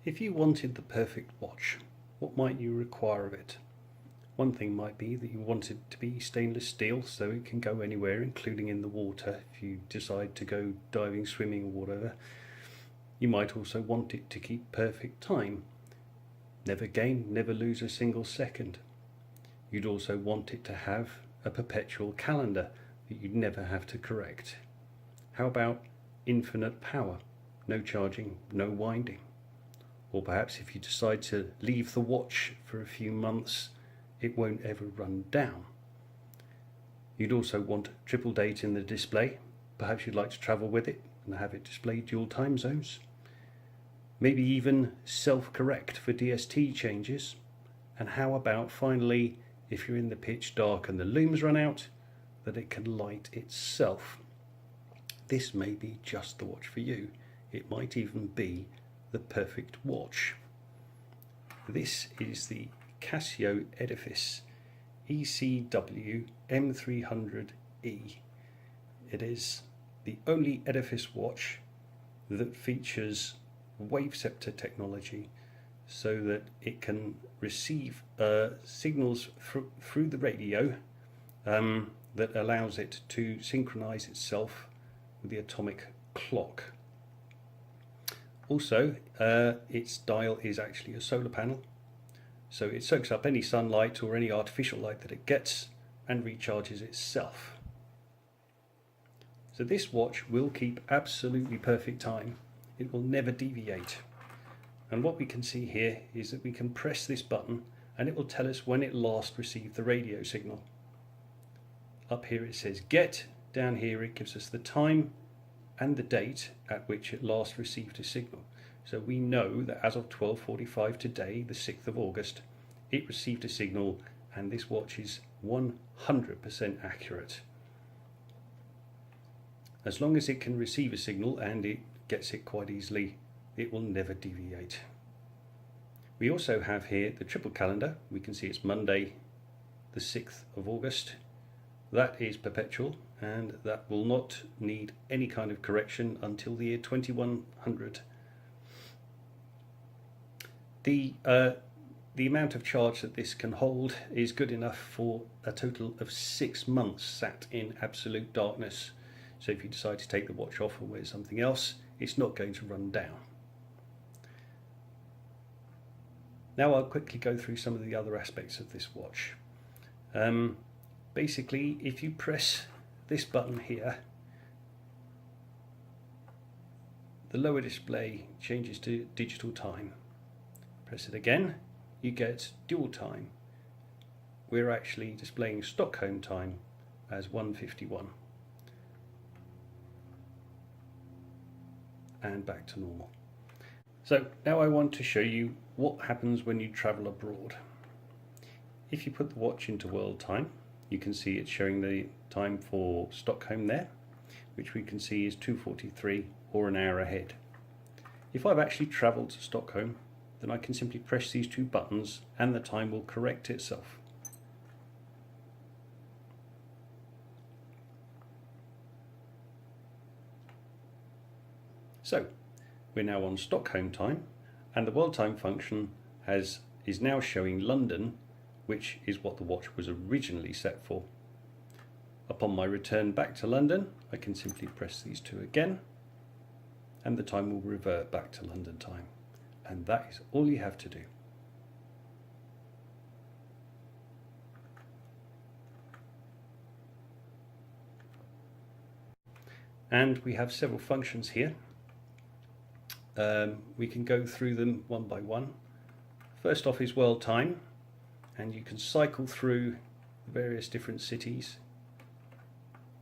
If you wanted the perfect watch, what might you require of it? One thing might be that you want it to be stainless steel so it can go anywhere, including in the water if you decide to go diving, swimming or whatever. You might also want it to keep perfect time. Never gain, never lose a single second. You'd also want it to have a perpetual calendar that you'd never have to correct. How about infinite power? No charging, no winding. Or perhaps if you decide to leave the watch for a few months, it won't ever run down. You'd also want triple date in the display. Perhaps you'd like to travel with it and have it display dual time zones. Maybe even self-correct for DST changes. And how about finally, if you're in the pitch dark and the looms run out, that it can light itself. This may be just the watch for you. It might even be the perfect watch. This is the Casio Edifice ECW-M300E. It is the only Edifice watch that features wave scepter technology so that it can receive signals through the radio that allows it to synchronize itself with the atomic clock. Also, its dial is actually a solar panel, so it soaks up any sunlight or any artificial light that it gets and recharges itself. So this watch will keep absolutely perfect time. It will never deviate. And what we can see here is that we can press this button and it will tell us when it last received the radio signal. Up here it says get, down here it gives us the time and the date at which it last received a signal. So we know that as of 12:45 today, the 6th of August, it received a signal, and this watch is 100% accurate. As long as it can receive a signal, and it gets it quite easily, it will never deviate. We also have here the triple calendar. We can see it's Monday the 6th of August. That is perpetual, and that will not need any kind of correction until the year 2100. The amount of charge that this can hold is good enough for a total of 6 months sat in absolute darkness. So if you decide to take the watch off and wear something else, it's not going to run down. Now I'll quickly go through some of the other aspects of this watch. Basically, if you press this button here, the lower display changes to digital time. Press it again, you get dual time. We're actually displaying Stockholm time as 1:51. And back to normal. So now I want to show you what happens when you travel abroad. If you put the watch into world time, you can see it's showing the time for Stockholm there, which we can see is 2:43 or an hour ahead. If I've actually travelled to Stockholm, then I can simply press these two buttons and the time will correct itself. So we're now on Stockholm time, and the world time function is now showing London, which is what the watch was originally set for. Upon my return back to London, I can simply press these two again, and the time will revert back to London time. And that is all you have to do. And we have several functions here. We can go through them one by one. First off is world time, and you can cycle through the various different cities.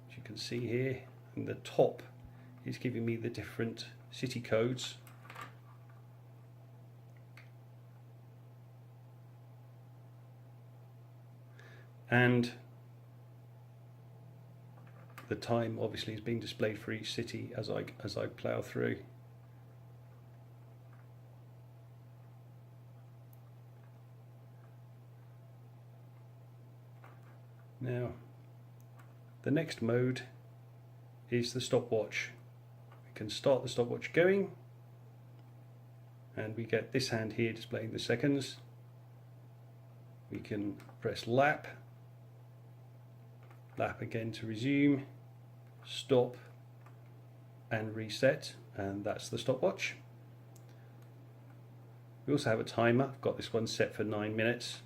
As you can see here, and the top is giving me the different city codes. And the time obviously is being displayed for each city as I plough through. Now, the next mode is the stopwatch. We can start the stopwatch going, and we get this hand here displaying the seconds. We can press lap, lap again to resume, stop and reset, and that's the stopwatch. We also have a timer. I've got this one set for 9 minutes.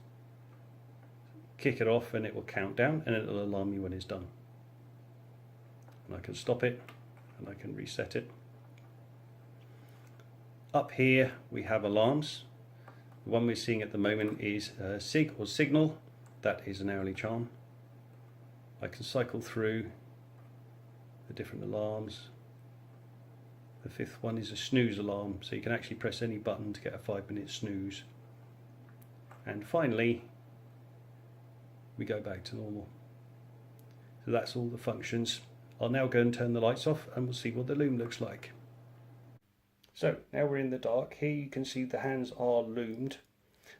Kick it off and it will count down and it will alarm me when it's done. And I can stop it and I can reset it. Up here we have alarms. The one we're seeing at the moment is SIG or signal. That is an hourly chime. I can cycle through the different alarms. The fifth one is a snooze alarm, so you can actually press any button to get a 5-minute snooze. And finally, we go back to normal. So that's all the functions. I'll now go and turn the lights off and we'll see what the loom looks like. So now we're in the dark. Here you can see the hands are loomed,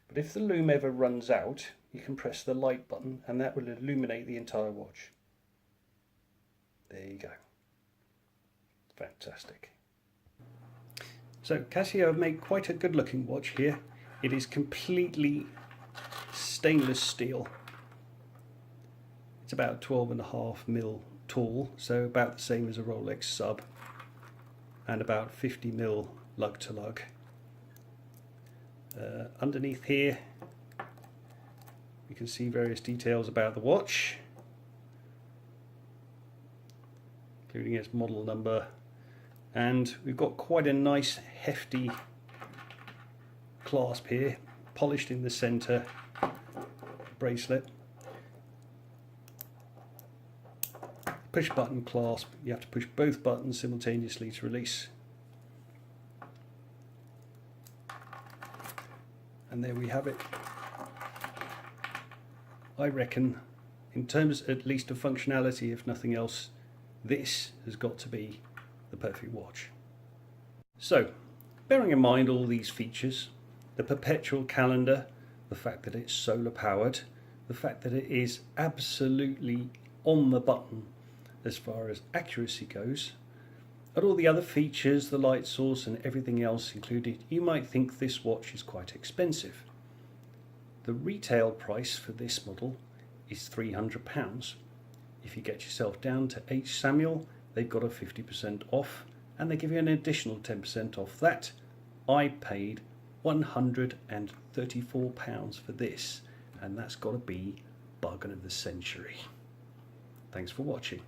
but if the loom ever runs out, you can press the light button and that will illuminate the entire watch. There you go. Fantastic. So Casio have made quite a good looking watch here. It is completely stainless steel. It's about 12.5mm tall, so about the same as a Rolex sub, and about 50mm lug to lug. Underneath here you can see various details about the watch, including its model number, and we've got quite a nice hefty clasp here, polished in the centre bracelet. Push button clasp, you have to push both buttons simultaneously to release. And there we have it. I reckon, in terms at least of functionality, if nothing else, this has got to be the perfect watch. So, bearing in mind all these features, the Perpetual calendar, the fact that it's solar powered, the fact that it is absolutely on the button as far as accuracy goes, and all the other features, the light source and everything else included, you might think this watch is quite expensive. The retail price for this model is £300. If you get yourself down to H. Samuel, they've got a 50% off and they give you an additional 10% off that. I paid £134 for this, and that's got to be bargain of the century. Thanks for watching.